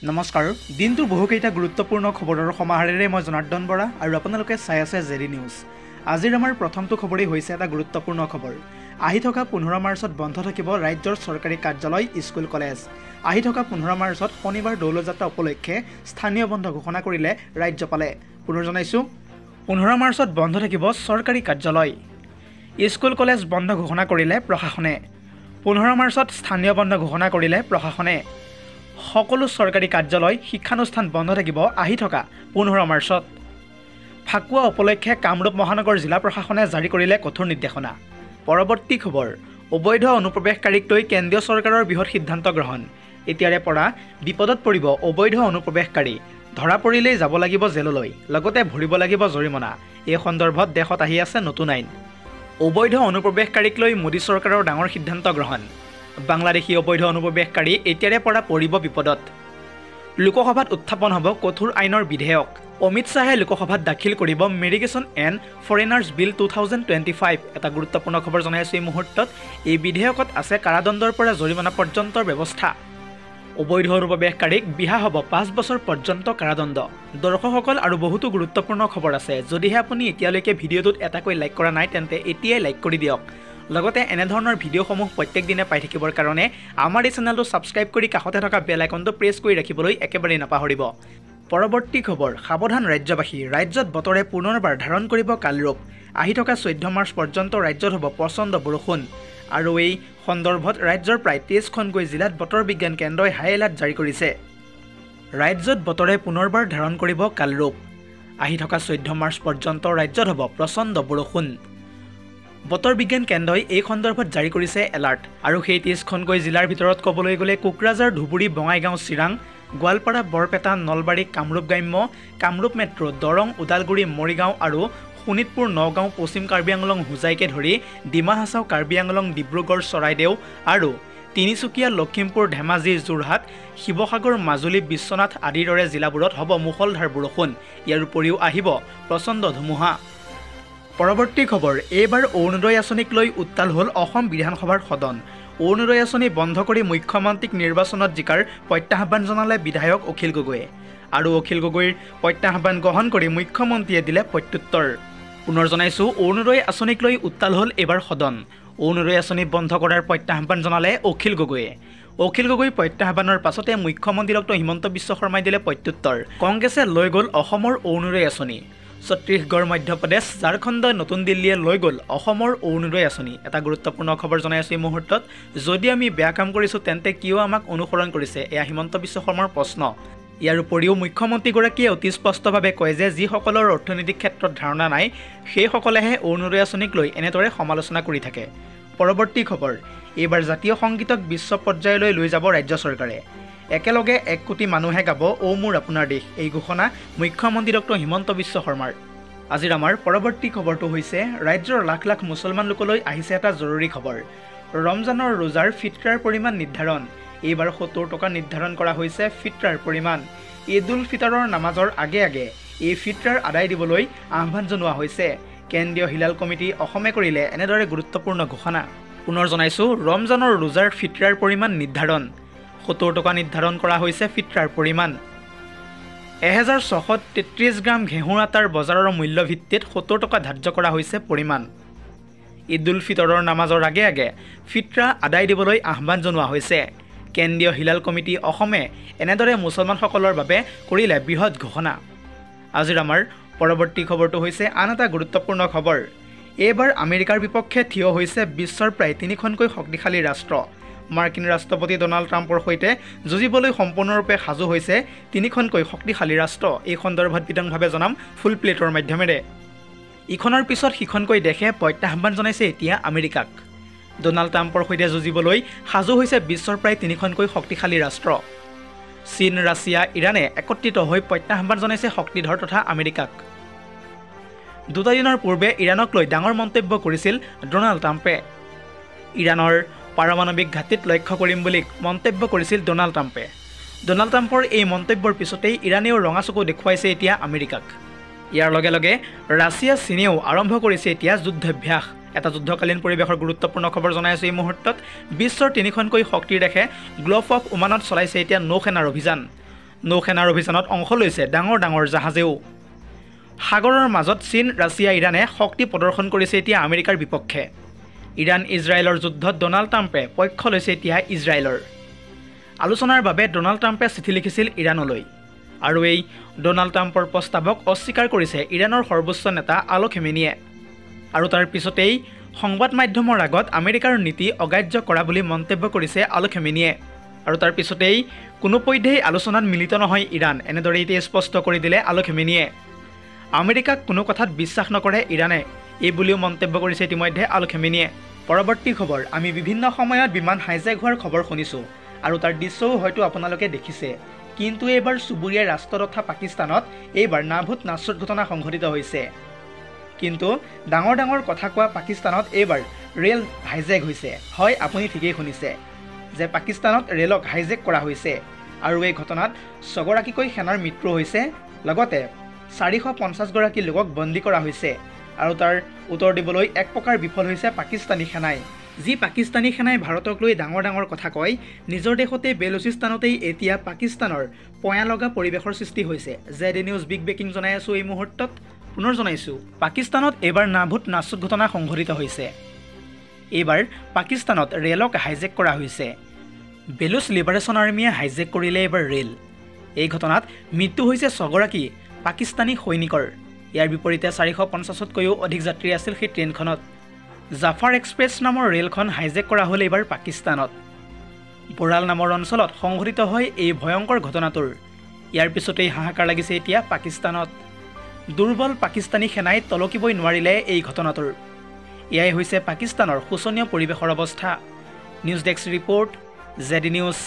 নমস্কাৰ দিনটোৰ বহুকেইটা গুৰুত্বপূৰ্ণ খবৰৰ সমাহাৰেৰে মই জনাৰ্দন বৰা আৰু আপোনালোকে চাই আছে জেডি নিউজ। আজিৰ আমাৰ প্ৰথমটো খবৰেই হৈছে এটা গুৰুত্বপূৰ্ণ খবৰ। আহি থকা 15 মাৰ্চত বন্ধ থাকিব ৰাজ্যৰ চৰকাৰী কাৰ্যালয়, স্কুল, কলেজ। আহি থকা 15 মাৰ্চত শনিবাৰ দৌলযাত্ৰা উপলক্ষে স্থানীয় বন্ধ ঘোষণা কৰিলে ৰাজ্যপালে। পুনৰ জনাইছোঁ, 15 মাৰ্চত বন্ধ থাকিব চৰকাৰী কাৰ্যালয়, স্কুল, কলেজ বন্ধ ঘোষণা কৰিলে প্ৰশাসনে। 15 মাৰ্চত স্থানীয় বন্ধ ঘোষণা কৰিলে প্ৰশাসনে। সকলো চৰকাৰী কাৰ্যালয়, শিক্ষানুষ্ঠান বন্ধ থাকিব আহি থকা 15 মাৰ্চত। ফাকুৱা উপলক্ষে কামৰূপ মহানগৰ জিলা প্ৰশাসনে জাৰি কৰিলে কঠোৰ নিৰ্দেশনা। পৰৱৰ্তী খবৰ, অবৈধ অনুপ্ৰৱেশকাৰীক লৈ কেন্দ্ৰীয় চৰকাৰৰ বৃহৎ সিদ্ধান্ত গ্ৰহণ। এতিয়াৰে পৰা বিপদত পৰিব অবৈধ অনুপ্ৰৱেশকাৰী। ধৰা পৰিলেই যাব লাগিব জেললৈ, লগতে ভৰিব লাগিব জৰিমনা। এই সন্দৰ্ভত দেশত আহি আছে নতুন আইন। অবৈধ অনুপ্ৰৱেশকাৰীক লৈ মোদী চৰকাৰৰ ডাঙৰ সিদ্ধান্ত গ্ৰহণ। বাংলাদেশী অবৈধ অনুপ্ৰৱেশকাৰী এতিয়াৰে পৰা পৰিব বিপদত। লোকসভাত উত্থাপন হ'ব কঠোৰ আইনৰ বিধেয়ক। অমিত শ্বাহে লোকসভাত দাখিল কৰিব মেৰিগেশ্যন এণ্ড ফৰেনাৰ্ছ বিল 2025। এটা গুৰুত্বপূৰ্ণ খবৰ জনাই আছোঁ এই মুহূৰ্তত। এই বিধেয়কত আছে কাৰাদণ্ডৰ পৰা জৰিমনা পৰ্যন্তৰ ব্যৱস্থা। অবৈধ অনুপ্ৰৱেশকাৰীক বিহা হ'ব 5 বছৰ পৰ্যন্ত কাৰাদণ্ড। দৰ্শকসকল, আৰু বহুতো গুৰুত্বপূৰ্ণ খবৰ আছে। যদিহে আপুনি এতিয়ালৈকে ভিডিঅ'টোত এটাকৈ লাইক কৰা নাই তেন্তে এতিয়াই লাইক কৰি দিয়ক। লগতে এনেধৰণৰ ভিডিঅ'সমূহ প্ৰত্যেক দিনে পাই থাকিবৰ কাৰণে আমাৰ এই চেনেলটো ছাবস্ক্ৰাইব কৰি কাষতে থকা বেল আইকনটো প্ৰেছ কৰি ৰাখিবলৈ একেবাৰেই নাপাহৰিব। পৰৱৰ্তী খবৰ, সাৱধান ৰাজ্যবাসী, ৰাজ্যত বতৰে পুনৰবাৰ ধাৰণ কৰিব কালৰূপ। আহি থকা 14 মাৰ্চ পৰ্যন্ত ৰাজ্যত হ'ব প্ৰচণ্ড বৰষুণ। আৰু এই সন্দৰ্ভত ৰাজ্যৰ প্ৰায় 23খনকৈ জিলাত বতৰ বিজ্ঞান কেন্দ্ৰই হাই এলাৰ্ট জাৰি কৰিছে। ৰাজ্যত বতৰে পুনৰবাৰ ধাৰণ কৰিব কালৰূপ। আহি থকা 14 মাৰ্চ পৰ্যন্ত ৰাজ্যত হ'ব প্ৰচণ্ড বৰষুণ। বতৰ বিজ্ঞান কেন্দ্ৰই এই সন্দৰ্ভত জাৰি কৰিছে এলাৰ্ট। আৰু সেই 23খনকৈ জিলাৰ ভিতৰত ক'বলৈ গ'লে কোকৰাঝাৰ, ধুবুৰী, বঙাইগাঁও, চিৰাং, গোৱালপাৰা, বৰপেটা, নলবাৰী, কামৰূপ গ্ৰাম্য, কামৰূপ মেট্ৰ', দৰং, ওদালগুৰি, মৰিগাঁও আৰু শোণিতপুৰ, নগাঁও, পশ্চিম কাৰ্বি আংলং, হোজাইকে ধৰি ডিমা হাছাও, কাৰ্বি আংলং, ডিব্ৰুগড়, চৰাইদেউ আৰু তিনিচুকীয়া, লখিমপুৰ, ধেমাজি, যোৰহাট, শিৱসাগৰ, মাজুলী, বিশ্বনাথ আদিৰ দৰে জিলাবোৰত হ'ব মুষলধাৰ বৰষুণ। ইয়াৰ উপৰিও আহিব প্ৰচণ্ড ধুমুহা। পৰৱৰ্তী খবৰ, এইবাৰ অৰুণোদয় আঁচনিক লৈ উত্তাল হ'ল অসম বিধানসভাৰ সদন। অৰুণোদয় আঁচনি বন্ধ কৰি মুখ্যমন্ত্ৰীক নিৰ্বাচনত জিকাৰ প্ৰত্যাহ্বান জনালে বিধায়ক অখিল গগৈয়ে। আৰু অখিল গগৈৰ প্ৰত্যাহ্বান গ্ৰহণ কৰি মুখ্যমন্ত্ৰীয়ে দিলে প্ৰত্যুত্তৰ। পুনৰ জনাইছোঁ, অৰুণোদয় আঁচনিক লৈ উত্তাল হ'ল এইবাৰ সদন। অৰুণোদয় আঁচনি বন্ধ কৰাৰ প্ৰত্যাহ্বান জনালে অখিল গগৈয়ে। অখিল গগৈৰ প্ৰত্যাহ্বানৰ পাছতে মুখ্যমন্ত্ৰী ডক্টৰ হিমন্ত বিশ্ব শৰ্মাই দিলে প্ৰত্যুত্তৰ। কংগ্ৰেছে লৈ গ'ল অসমৰ অৰুণোদয় আঁচনি। ছত্তীশগড়, মধ্যপ্ৰদেশ, ঝাৰখণ্ড, নতুন দিল্লীয়ে লৈ গ'ল অসমৰ অৰুণোদয় আঁচনি। এটা গুৰুত্বপূৰ্ণ খবৰ জনাই আছোঁ এই মুহূৰ্তত। যদি আমি বেয়া কাম কৰিছোঁ তেন্তে কিয় আমাক অনুসৰণ কৰিছে, এয়া হিমন্ত বিশ্ব শৰ্মাৰ প্ৰশ্ন। ইয়াৰ উপৰিও মুখ্যমন্ত্ৰীগৰাকীয়ে অতি স্পষ্টভাৱে কয় যে যিসকলৰ অৰ্থনৈতিক ক্ষেত্ৰত ধাৰণা নাই সেইসকলেহে অৰুণোদয় আঁচনিক লৈ এনেদৰে সমালোচনা কৰি থাকে। পৰৱৰ্তী খবৰ, এইবাৰ জাতীয় সংগীতক বিশ্ব পৰ্যায়লৈ লৈ যাব ৰাজ্য চৰকাৰে। একেলগে 1 কোটি মানুহে গাব অ' মোৰ আপোনাৰ দেশ, এই ঘোষণা মুখ্যমন্ত্ৰী ডক্টৰ হিমন্ত বিশ্ব শৰ্মাৰ। আজিৰ আমাৰ পৰৱৰ্তী খবৰটো হৈছে, ৰাজ্যৰ লাখ লাখ মুছলমান লোকলৈ আহিছে এটা জৰুৰী খবৰ। ৰমজানৰ ৰোজাৰ ফিতৰাৰ পৰিমাণ নিৰ্ধাৰণ। এইবাৰ 70 টকা নিৰ্ধাৰণ কৰা হৈছে ফিতৰাৰ পৰিমাণ। ঈদ উল ফিতৰৰ নামাজৰ আগে আগে এই ফিতৰাৰ আদায় দিবলৈ আহ্বান জনোৱা হৈছে। কেন্দ্ৰীয় হিলাল কমিটি অসমে কৰিলে এনেদৰে গুৰুত্বপূৰ্ণ ঘোষণা। পুনৰ জনাইছোঁ, ৰমজানৰ ৰোজাৰ ফিতৰাৰ পৰিমাণ নিৰ্ধাৰণ। 70 টকা নিৰ্ধাৰণ কৰা হৈছে ফিতৰাৰ পৰিমাণ। 1633 গ্ৰাম ঘেঁহুৰ আটাৰ বজাৰৰ মূল্য ভিত্তিত 70 টকা ধাৰ্য কৰা হৈছে পৰিমাণ। ঈদ উল ফিতৰৰ নামাজৰ আগে আগে ফিতৰা আদায় দিবলৈ আহ্বান জনোৱা হৈছে। কেন্দ্ৰীয় হিলাল কমিটি অসমে এনেদৰে মুছলমানসকলৰ বাবে কৰিলে বৃহৎ ঘোষণা। আজিৰ আমাৰ পৰৱৰ্তী খবৰটো হৈছে আন এটা গুৰুত্বপূৰ্ণ খবৰ। এইবাৰ আমেৰিকাৰ বিপক্ষে থিয় হৈছে বিশ্বৰ প্ৰায় 3খনকৈ শক্তিশালী ৰাষ্ট্ৰ। মাৰ্কিন ৰাষ্ট্ৰপতি ডনাল্ড ট্ৰাম্পৰ সৈতে যুঁজিবলৈ সম্পূৰ্ণৰূপে সাজু হৈছে 3খনকৈ শক্তিশালী ৰাষ্ট্ৰ। এই সন্দৰ্ভত বিতংভাৱে জনাম ফুল প্লেটৰ মাধ্যমেৰে। ইখনৰ পিছত সিখনকৈ দেশে প্ৰত্যাহ্বান জনাইছে এতিয়া আমেৰিকাক। ডনাল্ড ট্ৰাম্পৰ সৈতে যুঁজিবলৈ সাজু হৈছে বিশ্বৰ প্ৰায় 3খনকৈ শক্তিশালী ৰাষ্ট্ৰ। চীন, ৰাছিয়া, ইৰাণে একত্ৰিত হৈ প্ৰত্যাহ্বান জনাইছে শক্তিধৰ তথা আমেৰিকাক। 2 দিনৰ পূৰ্বে ইৰাণক লৈ ডাঙৰ মন্তব্য কৰিছিল ডনাল্ড ট্ৰাম্পে। ইৰাণৰ পাৰমাণৱিক ঘাটিত লক্ষ্য কৰিম বুলি মন্তব্য কৰিছিল ডনাল্ড ট্ৰাম্পে। ডনাল্ড ট্ৰাম্পৰ এই মন্তব্যৰ পিছতেই ইৰাণেও ৰঙা চকু দেখুৱাইছে এতিয়া আমেৰিকাক। ইয়াৰ লগে লগে ৰাছিয়া, চীনেও আৰম্ভ কৰিছে এতিয়া যুদ্ধাভ্যাস। এটা যুদ্ধকালীন পৰিৱেশৰ গুৰুত্বপূৰ্ণ খবৰ জনাই আছোঁ এই মুহূৰ্তত। বিশ্বৰ 3খনকৈ শক্তিৰ দেশে গ্লফ অফ ওমানত চলাইছে এতিয়া নৌসেনাৰ অভিযান। নৌসেনাৰ অভিযানত অংশ লৈছে ডাঙৰ ডাঙৰ জাহাজেও। সাগৰৰ মাজত চীন, ৰাছিয়া, ইৰাণে শক্তি প্ৰদৰ্শন কৰিছে এতিয়া আমেৰিকাৰ বিপক্ষে। ইৰাণ ইজৰাইলৰ যুদ্ধত ডনাল্ড ট্ৰাম্পে পক্ষ লৈছে এতিয়া ইজৰাইলৰ। আলোচনাৰ বাবে ডনাল্ড ট্ৰাম্পে চিঠি লিখিছিল ইৰাণলৈ, আৰু এই ডনাল্ড ট্ৰাম্পৰ প্ৰস্তাৱক অস্বীকাৰ কৰিছে ইৰাণৰ সৰ্বোচ্চ নেতা আল খেমেনীয়ে। আৰু তাৰ পিছতেই সংবাদ মাধ্যমৰ আগত আমেৰিকাৰ নীতি অগ্ৰাহ্য কৰা বুলি মন্তব্য কৰিছে আল খেমেনীয়ে। আৰু তাৰ পিছতেই কোনোপধ্যেই আলোচনাত মিলিত নহয় ইৰাণ, এনেদৰে এতিয়া স্পষ্ট কৰি দিলে আল খেমেনীয়ে। আমেৰিকাক কোনো কথাত বিশ্বাস নকৰে ইৰাণে, এই বুলিও মন্তব্য কৰিছে ইতিমধ্যে আল খেমেনীয়ে। পৰৱৰ্তী খবৰ, আমি বিভিন্ন সময়ত বিমান হাইজেক হোৱাৰ খবৰ শুনিছোঁ আৰু তাৰ দৃশ্যও হয়তো আপোনালোকে দেখিছে। কিন্তু এইবাৰ চুবুৰীয়া ৰাষ্ট্ৰ তথা পাকিস্তানত এইবাৰ নাভূত নাচুত ঘটনা সংঘটিত হৈছে। কিন্তু ডাঙৰ ডাঙৰ কথা কোৱা পাকিস্তানত এইবাৰ ৰেল হাইজেক হৈছে। হয়, আপুনি ঠিকেই শুনিছে যে পাকিস্তানত ৰেলক হাইজেক কৰা হৈছে, আৰু এই ঘটনাত 6গৰাকীকৈ সেনাৰ মৃত্যু হৈছে, লগতে 450গৰাকী লোকক বন্দী কৰা হৈছে। আৰু তাৰ উত্তৰ দিবলৈ এক প্ৰকাৰ বিফল হৈছে পাকিস্তানী সেনাই। যি পাকিস্তানী সেনাই ভাৰতক লৈ ডাঙৰ ডাঙৰ কথা কয়, নিজৰ দেশতে বেলুচিস্তানতেই এতিয়া পাকিস্তানৰ পয়া লগা পৰিৱেশৰ সৃষ্টি হৈছে। জেডি নিউজ বিগ ব্ৰেকিং জনাই আছোঁ এই মুহূৰ্তত। পুনৰ জনাইছোঁ, পাকিস্তানত এইবাৰ নাভূত নাচুত ঘটনা সংঘটিত হৈছে। এইবাৰ পাকিস্তানত ৰেলক হাইজেক কৰা হৈছে। বেলুচ লিবাৰেশ্যন আৰ্মীয়ে হাইজেক কৰিলে এইবাৰ ৰেল। এই ঘটনাত মৃত্যু হৈছে 6গৰাকী পাকিস্তানী সৈনিকৰ। ইয়াৰ বিপৰীতে 450তকৈও অধিক যাত্ৰী আছিল সেই ট্ৰেইনখনত। জাফাৰ এক্সপ্ৰেছ নামৰ ৰেলখন হাইজেক কৰা হ'ল এইবাৰ পাকিস্তানত। বৰাল নামৰ অঞ্চলত সংঘটিত হয় এই ভয়ংকৰ ঘটনাটোৰ। ইয়াৰ পিছতেই হাহাকাৰ লাগিছে এতিয়া পাকিস্তানত। দুৰ্বল পাকিস্তানী সেনাই তলকিবই নোৱাৰিলে এই ঘটনাটোৰ। এয়াই হৈছে পাকিস্তানৰ শোচনীয় পৰিৱেশৰ অৱস্থা। News desk report, JD news.